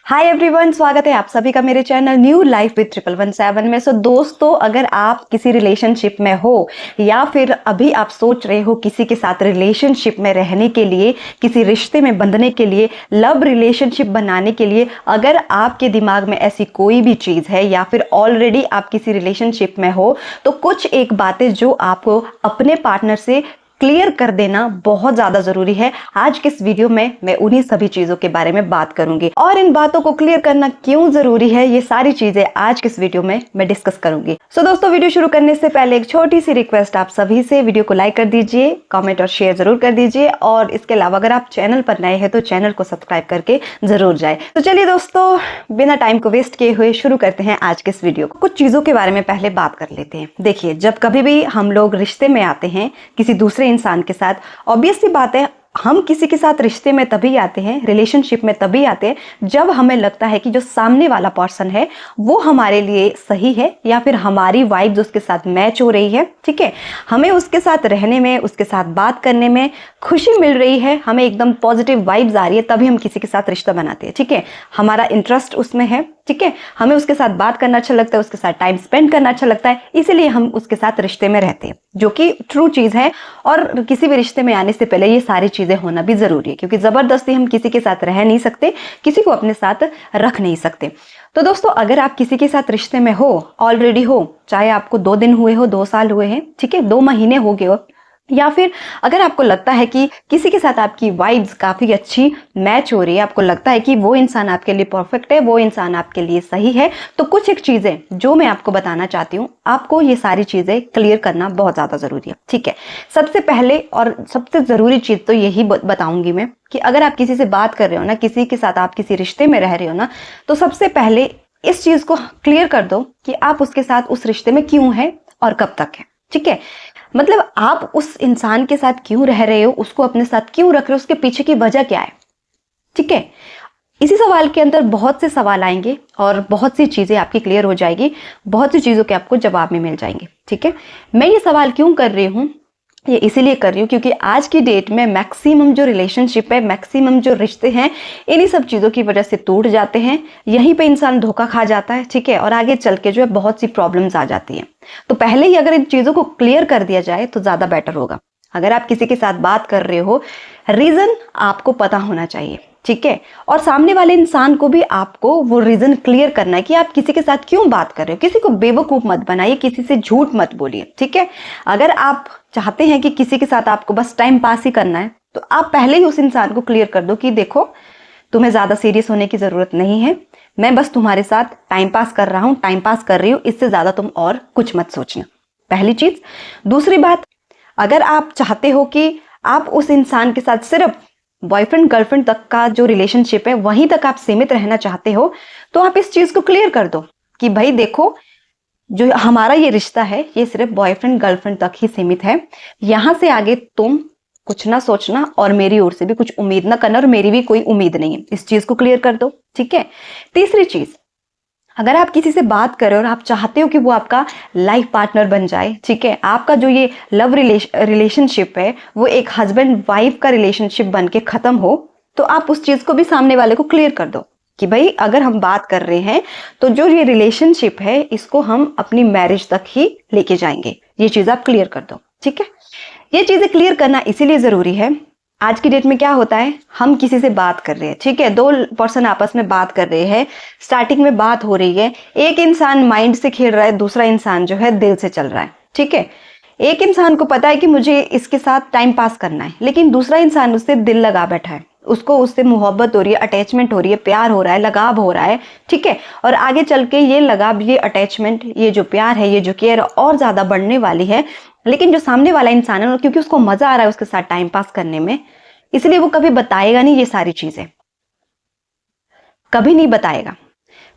Hi everyone, स्वागत है आप सभी का मेरे चैनल न्यू लाइफ विद 1117 में। सो दोस्तों, अगर आप किसी रिलेशनशिप में हो या फिर अभी आप सोच रहे हो किसी के साथ रिलेशनशिप में रहने के लिए, किसी रिश्ते में बंधने के लिए, लव रिलेशनशिप बनाने के लिए, अगर आपके दिमाग में ऐसी कोई भी चीज़ है या फिर ऑलरेडी आप किसी रिलेशनशिप में हो, तो कुछ एक बातें जो आपको अपने पार्टनर से क्लियर कर देना बहुत ज़्यादा ज़रूरी है। आज के इस वीडियो में मैं उन्हीं सभी चीज़ों के बारे में बात करूंगी और इन बातों को क्लियर करना क्यों ज़रूरी है, ये सारी चीज़ें आज के इस वीडियो में मैं डिस्कस करूंगी। सो दोस्तों, वीडियो शुरू करने से पहले एक छोटी सी रिक्वेस्ट आप सभी से, वीडियो को लाइक कर दीजिए, कमेंट और शेयर जरूर कर दीजिए और इसके अलावा अगर आप चैनल पर नए हैं तो चैनल को सब्सक्राइब करके जरूर जाए। तो चलिए दोस्तों, बिना टाइम को वेस्ट किए हुए शुरू करते हैं आज के इस वीडियो को। कुछ चीज़ों के बारे में पहले बात कर लेते हैं। देखिए, जब कभी भी हम लोग रिश्ते में आते हैं किसी दूसरे इंसान के साथ, ऑब्वियस सी बात है, हम किसी के साथ रिश्ते में तभी आते हैं, रिलेशनशिप में तभी आते हैं जब हमें लगता है कि जो सामने वाला पर्सन है वो हमारे लिए सही है या फिर हमारी वाइब्स उसके साथ मैच हो रही है। ठीक है, हमें उसके साथ रहने में, उसके साथ बात करने में खुशी मिल रही है, हमें एकदम पॉजिटिव वाइब्स आ रही है, तभी हम किसी के साथ रिश्ता बनाते हैं। ठीक है, हमारा इंटरेस्ट उसमें है। ठीक है, हमें उसके साथ बात करना अच्छा लगता है, उसके साथ टाइम स्पेंड करना अच्छा लगता है, इसीलिए हम उसके साथ रिश्ते में रहते हैं, जो कि ट्रू चीज़ है। और किसी भी रिश्ते में आने से पहले ये सारी चीज़ें होना भी ज़रूरी है, क्योंकि ज़बरदस्ती हम किसी के साथ रह नहीं सकते, किसी को अपने साथ रख नहीं सकते। तो दोस्तों, अगर आप किसी के साथ रिश्ते में हो, ऑलरेडी हो, चाहे आपको 2 दिन हुए हो, 2 साल हुए हैं, ठीक है, 2 महीने हो गए हो, या फिर अगर आपको लगता है कि किसी के साथ आपकी वाइब्स काफ़ी अच्छी मैच हो रही है, आपको लगता है कि वो इंसान आपके लिए परफेक्ट है, वो इंसान आपके लिए सही है, तो कुछ एक चीज़ें जो मैं आपको बताना चाहती हूँ, आपको ये सारी चीज़ें क्लियर करना बहुत ज़्यादा ज़रूरी है। ठीक है, सबसे पहले और सबसे ज़रूरी चीज़ तो यही बताऊँगी मैं कि अगर आप किसी से बात कर रहे हो ना, किसी के साथ आप किसी रिश्ते में रह रहे हो ना, तो सबसे पहले इस चीज़ को क्लियर कर दो कि आप उसके साथ उस रिश्ते में क्यों हैं और कब तक है। ठीक है, मतलब आप उस इंसान के साथ क्यों रह रहे हो, उसको अपने साथ क्यों रख रहे हो, उसके पीछे की वजह क्या है। ठीक है, इसी सवाल के अंदर बहुत से सवाल आएंगे और बहुत सी चीज़ें आपकी क्लियर हो जाएगी, बहुत सी चीज़ों के आपको जवाब में मिल जाएंगे। ठीक है, मैं ये सवाल क्यों कर रही हूँ, ये इसीलिए कर रही हूँ क्योंकि आज की डेट में मैक्सिमम जो रिलेशनशिप है, मैक्सिमम जो रिश्ते हैं, इन्हीं सब चीज़ों की वजह से टूट जाते हैं। यहीं पे इंसान धोखा खा जाता है। ठीक है, और आगे चल के जो है बहुत सी प्रॉब्लम्स आ जाती हैं। तो पहले ही अगर इन चीज़ों को क्लियर कर दिया जाए तो ज़्यादा बेटर होगा। अगर आप किसी के साथ बात कर रहे हो, रीज़न आपको पता होना चाहिए। ठीक है, और सामने वाले इंसान को भी आपको वो रीजन क्लियर करना है कि आप किसी के साथ क्यों बात कर रहे हो। किसी को बेवकूफ मत बनाइए, किसी से झूठ मत बोलिए। ठीक है, अगर आप चाहते हैं कि किसी के साथ आपको बस टाइम पास ही करना है, तो आप पहले ही उस इंसान को क्लियर कर दो कि देखो, तुम्हें ज्यादा सीरियस होने की जरूरत नहीं है, मैं बस तुम्हारे साथ टाइम पास कर रहा हूं, टाइम पास कर रही हूं, इससे ज्यादा तुम और कुछ मत सोचना। पहली चीज। दूसरी बात, अगर आप चाहते हो कि आप उस इंसान के साथ सिर्फ बॉयफ्रेंड गर्लफ्रेंड तक का जो रिलेशनशिप है वहीं तक आप सीमित रहना चाहते हो, तो आप इस चीज को क्लियर कर दो कि भाई देखो, जो हमारा ये रिश्ता है ये सिर्फ बॉयफ्रेंड गर्लफ्रेंड तक ही सीमित है, यहां से आगे तुम कुछ ना सोचना और मेरी ओर से भी कुछ उम्मीद ना करना और मेरी भी कोई उम्मीद नहीं है। इस चीज को क्लियर कर दो। ठीक है, तीसरी चीज, अगर आप किसी से बात करें और आप चाहते हो कि वो आपका लाइफ पार्टनर बन जाए, ठीक है, आपका जो ये लव रिलेशनशिप है वो एक हस्बैंड वाइफ का रिलेशनशिप बन के खत्म हो, तो आप उस चीज को भी सामने वाले को क्लियर कर दो कि भाई अगर हम बात कर रहे हैं तो जो ये रिलेशनशिप है इसको हम अपनी मैरिज तक ही लेके जाएंगे। ये चीज आप क्लियर कर दो। ठीक है, ये चीजें क्लियर करना इसीलिए जरूरी है। आज की डेट में क्या होता है, हम किसी से बात कर रहे हैं, ठीक है, 2 पर्सन आपस में बात कर रहे हैं, स्टार्टिंग में बात हो रही है, एक इंसान माइंड से खेल रहा है, दूसरा इंसान जो है दिल से चल रहा है। ठीक है, एक इंसान को पता है कि मुझे इसके साथ टाइम पास करना है, लेकिन दूसरा इंसान उससे दिल लगा बैठा है, उसको उससे मोहब्बत हो रही है, अटैचमेंट हो रही है, प्यार हो रहा है, लगाव हो रहा है। ठीक है, और आगे चल के ये लगाव, ये अटैचमेंट, ये जो प्यार है, ये जो केयर और ज्यादा बढ़ने वाली है। लेकिन जो सामने वाला इंसान है, क्योंकि उसको मजा आ रहा है उसके साथ टाइम पास करने में, इसलिए वो कभी बताएगा नहीं, ये सारी चीजें कभी नहीं बताएगा।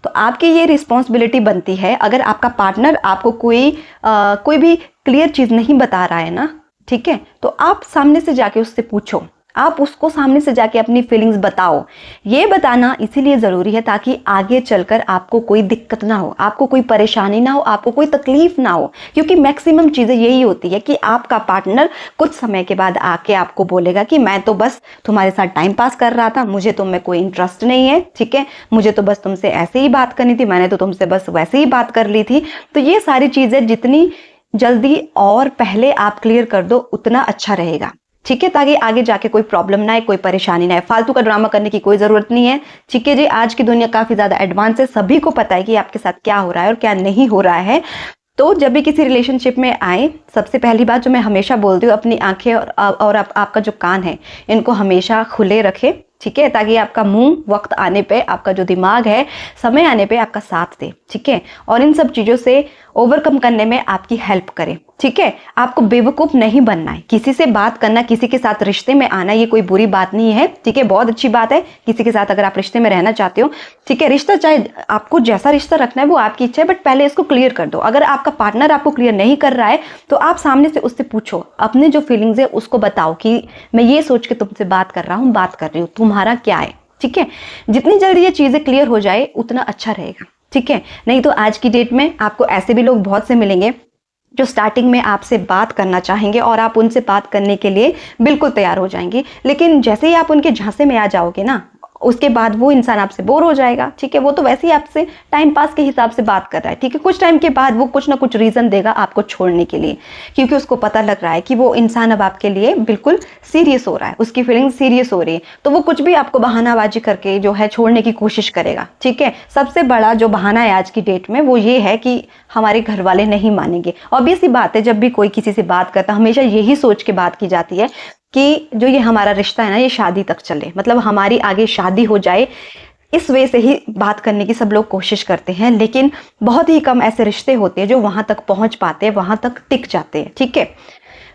तो आपकी ये रिस्पॉन्सिबिलिटी बनती है, अगर आपका पार्टनर आपको कोई भी क्लियर चीज नहीं बता रहा है ना, ठीक है, तो आप सामने से जाके उससे पूछो आप उसको सामने से जाके अपनी फीलिंग्स बताओ। ये बताना इसीलिए ज़रूरी है ताकि आगे चलकर आपको कोई दिक्कत ना हो, आपको कोई परेशानी ना हो, आपको कोई तकलीफ ना हो। क्योंकि मैक्सिमम चीज़ें यही होती है कि आपका पार्टनर कुछ समय के बाद आके आपको बोलेगा कि मैं तो बस तुम्हारे साथ टाइम पास कर रहा था, मुझे तुम में कोई इंटरेस्ट नहीं है, ठीक है, मुझे तो बस तुमसे ऐसे ही बात करनी थी, मैंने तो तुमसे बस वैसे ही बात कर ली थी। तो ये सारी चीज़ें जितनी जल्दी और पहले आप क्लियर कर दो उतना अच्छा रहेगा, ठीक है, ताकि आगे जाके कोई प्रॉब्लम ना आए, कोई परेशानी ना आए। फालतू का ड्रामा करने की कोई जरूरत नहीं है, ठीक है जी। आज की दुनिया काफी ज्यादा एडवांस है, सभी को पता है कि आपके साथ क्या हो रहा है और क्या नहीं हो रहा है। तो जब भी किसी रिलेशनशिप में आए, सबसे पहली बात जो मैं हमेशा बोलती हूँ, अपनी आंखें और आपका जो कान है इनको हमेशा खुले रखें, ठीक है, ताकि आपका मुंह वक्त आने पे, आपका जो दिमाग है समय आने पे आपका साथ दे, ठीक है, और इन सब चीज़ों से ओवरकम करने में आपकी हेल्प करे, ठीक है। आपको बेवकूफ़ नहीं बनना है, किसी से बात करना, किसी के साथ रिश्ते में आना ये कोई बुरी बात नहीं है, ठीक है, बहुत अच्छी बात है किसी के साथ अगर आप रिश्ते में रहना चाहते हो, ठीक है। रिश्ता चाहे आपको जैसा रिश्ता रखना है वो आपकी इच्छा है, बट पहले इसको क्लियर कर दो। अगर आपका पार्टनर आपको क्लियर नहीं कर रहा है तो आप सामने से उससे पूछो, अपने जो फीलिंग्स है उसको बताओ कि मैं ये सोच के तुमसे बात कर रहा हूँ, बात कर रही हूँ, तुम्हारा क्या है, ठीक है। जितनी जल्दी ये चीज़ें क्लियर हो जाए उतना अच्छा रहेगा, ठीक है। नहीं तो आज की डेट में आपको ऐसे भी लोग बहुत से मिलेंगे जो स्टार्टिंग में आपसे बात करना चाहेंगे और आप उनसे बात करने के लिए बिल्कुल तैयार हो जाएंगे, लेकिन जैसे ही आप उनके झांसे में आ जाओगे ना, उसके बाद वो इंसान आपसे बोर हो जाएगा, ठीक है। वो तो वैसे ही आपसे टाइम पास के हिसाब से बात कर रहा है, ठीक है। कुछ टाइम के बाद वो कुछ ना कुछ रीज़न देगा आपको छोड़ने के लिए, क्योंकि उसको पता लग रहा है कि वो इंसान अब आपके लिए बिल्कुल सीरियस हो रहा है, उसकी फीलिंग सीरियस हो रही है, तो वो कुछ भी आपको बहानाबाजी करके जो है छोड़ने की कोशिश करेगा, ठीक है। सबसे बड़ा जो बहाना है आज की डेट में वो ये है कि हमारे घर वाले नहीं मानेंगे। ऑब्वियस सी बात है, जब भी कोई किसी से बात करता है हमेशा यही सोच के बात की जाती है कि जो ये हमारा रिश्ता है ना ये शादी तक चले, मतलब हमारी आगे शादी हो जाए, इस वे से ही बात करने की सब लोग कोशिश करते हैं। लेकिन बहुत ही कम ऐसे रिश्ते होते हैं जो वहां तक पहुंच पाते हैं, वहां तक टिक जाते हैं, ठीक है।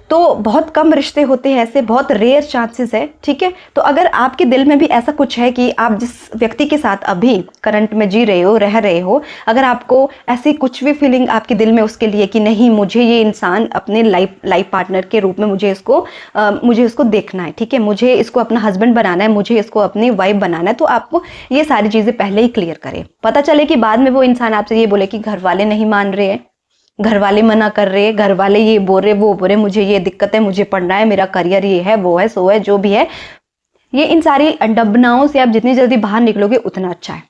तो बहुत कम रिश्ते होते हैं ऐसे, बहुत रेयर चांसेस है, ठीक है। तो अगर आपके दिल में भी ऐसा कुछ है कि आप जिस व्यक्ति के साथ अभी करंट में जी रहे हो, रह रहे हो, अगर आपको ऐसी कुछ भी फीलिंग आपके दिल में उसके लिए कि नहीं मुझे ये इंसान अपने लाइफ पार्टनर के रूप में मुझे इसको देखना है, ठीक है, मुझे इसको अपना हस्बैंड बनाना है, मुझे इसको अपनी वाइफ बनाना है, तो आपको ये सारी चीज़ें पहले ही क्लियर करें। पता चले कि बाद में वो इंसान आपसे ये बोले कि घर वाले नहीं मान रहे हैं, घर वाले मना कर रहे हैं, घर वाले ये बोल रहे वो बोल रहे, मुझे ये दिक्कत है, मुझे पढ़ना है, मेरा करियर ये है, वो है, सो है, जो भी है, ये इन सारी डबनाओं से आप जितनी जल्दी बाहर निकलोगे उतना अच्छा है,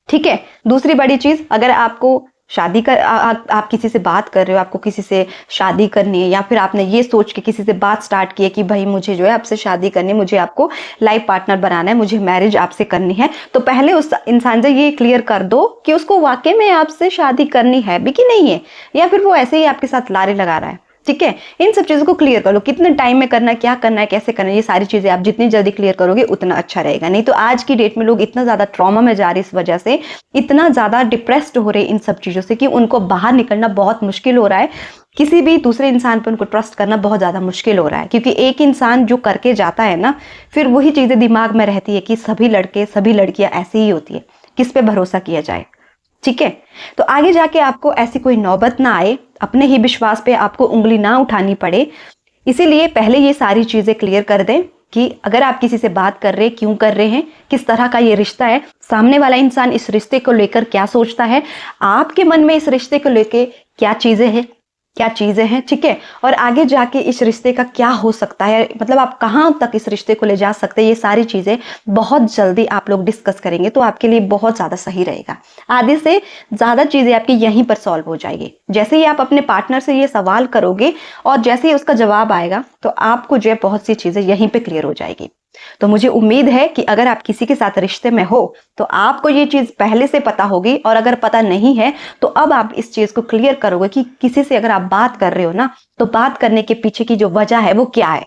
ठीक है। दूसरी बड़ी चीज, अगर आपको शादी कर आप किसी से बात कर रहे हो, आपको किसी से शादी करनी है, या फिर आपने ये सोच के किसी से बात स्टार्ट की है कि भाई मुझे जो है आपसे शादी करनी है, मुझे आपको लाइफ पार्टनर बनाना है, मुझे मैरिज आपसे करनी है, तो पहले उस इंसान से ये क्लियर कर दो कि उसको वाकई में आपसे शादी करनी है भी कि नहीं है, या फिर वो ऐसे ही आपके साथ लारे लगा रहा है, ठीक है। इन सब चीज़ों को क्लियर कर लो, कितने टाइम में करना है, क्या करना है, कैसे करना है, ये सारी चीज़ें आप जितनी जल्दी क्लियर करोगे उतना अच्छा रहेगा। नहीं तो आज की डेट में लोग इतना ज़्यादा ट्रॉमा में जा रहे हैं, इस वजह से इतना ज़्यादा डिप्रेस्ड हो रहे हैं इन सब चीज़ों से कि उनको बाहर निकलना बहुत मुश्किल हो रहा है। किसी भी दूसरे इंसान पर उनको ट्रस्ट करना बहुत ज़्यादा मुश्किल हो रहा है, क्योंकि एक इंसान जो करके जाता है ना, फिर वही चीज़ें दिमाग में रहती है कि सभी लड़के सभी लड़कियाँ ऐसी ही होती है, किस पे भरोसा किया जाए, ठीक है। तो आगे जाके आपको ऐसी कोई नौबत ना आए, अपने ही विश्वास पे आपको उंगली ना उठानी पड़े, इसीलिए पहले ये सारी चीजें क्लियर कर दें कि अगर आप किसी से बात कर रहे हैं, क्यों कर रहे हैं, किस तरह का ये रिश्ता है, सामने वाला इंसान इस रिश्ते को लेकर क्या सोचता है, आपके मन में इस रिश्ते को लेकर क्या चीजें हैं, ठीक है, और आगे जाके इस रिश्ते का क्या हो सकता है, मतलब आप कहाँ तक इस रिश्ते को ले जा सकते हैं, ये सारी चीजें बहुत जल्दी आप लोग डिस्कस करेंगे तो आपके लिए बहुत ज्यादा सही रहेगा। आधे से ज्यादा चीजें आपकी यहीं पर सॉल्व हो जाएगी। जैसे ही आप अपने पार्टनर से ये सवाल करोगे और जैसे ही उसका जवाब आएगा तो आपको जो है बहुत सी चीजें यहीं पे क्लियर हो जाएगी। तो मुझे उम्मीद है कि अगर आप किसी के साथ रिश्ते में हो तो आपको ये चीज पहले से पता होगी, और अगर पता नहीं है तो अब आप इस चीज को क्लियर करोगे कि किसी से अगर आप बात कर रहे हो ना, तो बात करने के पीछे की जो वजह है वो क्या है,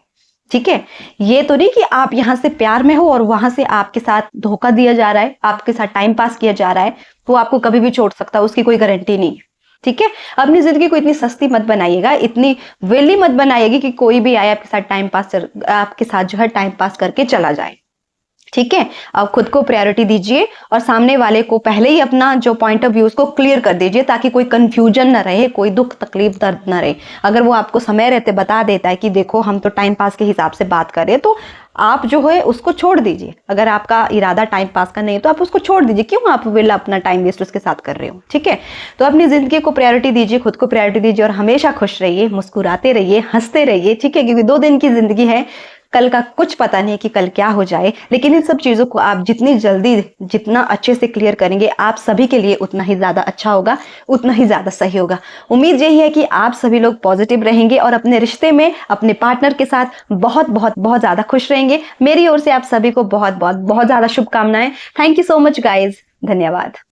ठीक है। ये तो नहीं कि आप यहाँ से प्यार में हो और वहां से आपके साथ धोखा दिया जा रहा है, आपके साथ टाइम पास किया जा रहा है, वो आपको कभी भी छोड़ सकता है, उसकी कोई गारंटी नहीं है, ठीक है। अपनी जिंदगी को इतनी सस्ती मत बनाइएगा, इतनी वेली मत बनाइएगा कि कोई भी आए आपके साथ जो है टाइम पास करके चला जाए। ठीक है। अब खुद को प्रायोरिटी दीजिए और सामने वाले को पहले ही अपना जो पॉइंट ऑफ व्यू उसको क्लियर कर दीजिए, ताकि कोई कंफ्यूजन ना रहे, कोई दुख तकलीफ दर्द ना रहे। अगर वो आपको समय रहते बता देता है कि देखो हम तो टाइम पास के हिसाब से बात कर रहे हैं, तो आप जो है उसको छोड़ दीजिए। अगर आपका इरादा टाइम पास का नहीं है तो आप उसको छोड़ दीजिए, क्यों आप विल अपना टाइम वेस्ट उसके साथ कर रहे हो। ठीक है, तो अपनी जिंदगी को प्रायोरिटी दीजिए, खुद को प्रायोरिटी दीजिए और हमेशा खुश रहिए, मुस्कुराते रहिए, हंसते रहिए। ठीक है, क्योंकि 2 दिन की जिंदगी है, कल का कुछ पता नहीं कि कल क्या हो जाए। लेकिन इन सब चीजों को आप जितनी जल्दी, जितना अच्छे से क्लियर करेंगे, आप सभी के लिए उतना ही ज्यादा अच्छा होगा, उतना ही ज्यादा सही होगा। उम्मीद यही है कि आप सभी लोग पॉजिटिव रहेंगे और अपने रिश्ते में अपने पार्टनर के साथ बहुत बहुत बहुत ज्यादा खुश रहेंगे। मेरी ओर से आप सभी को बहुत बहुत बहुत ज्यादा शुभकामनाएं। Thank you so much guys, धन्यवाद।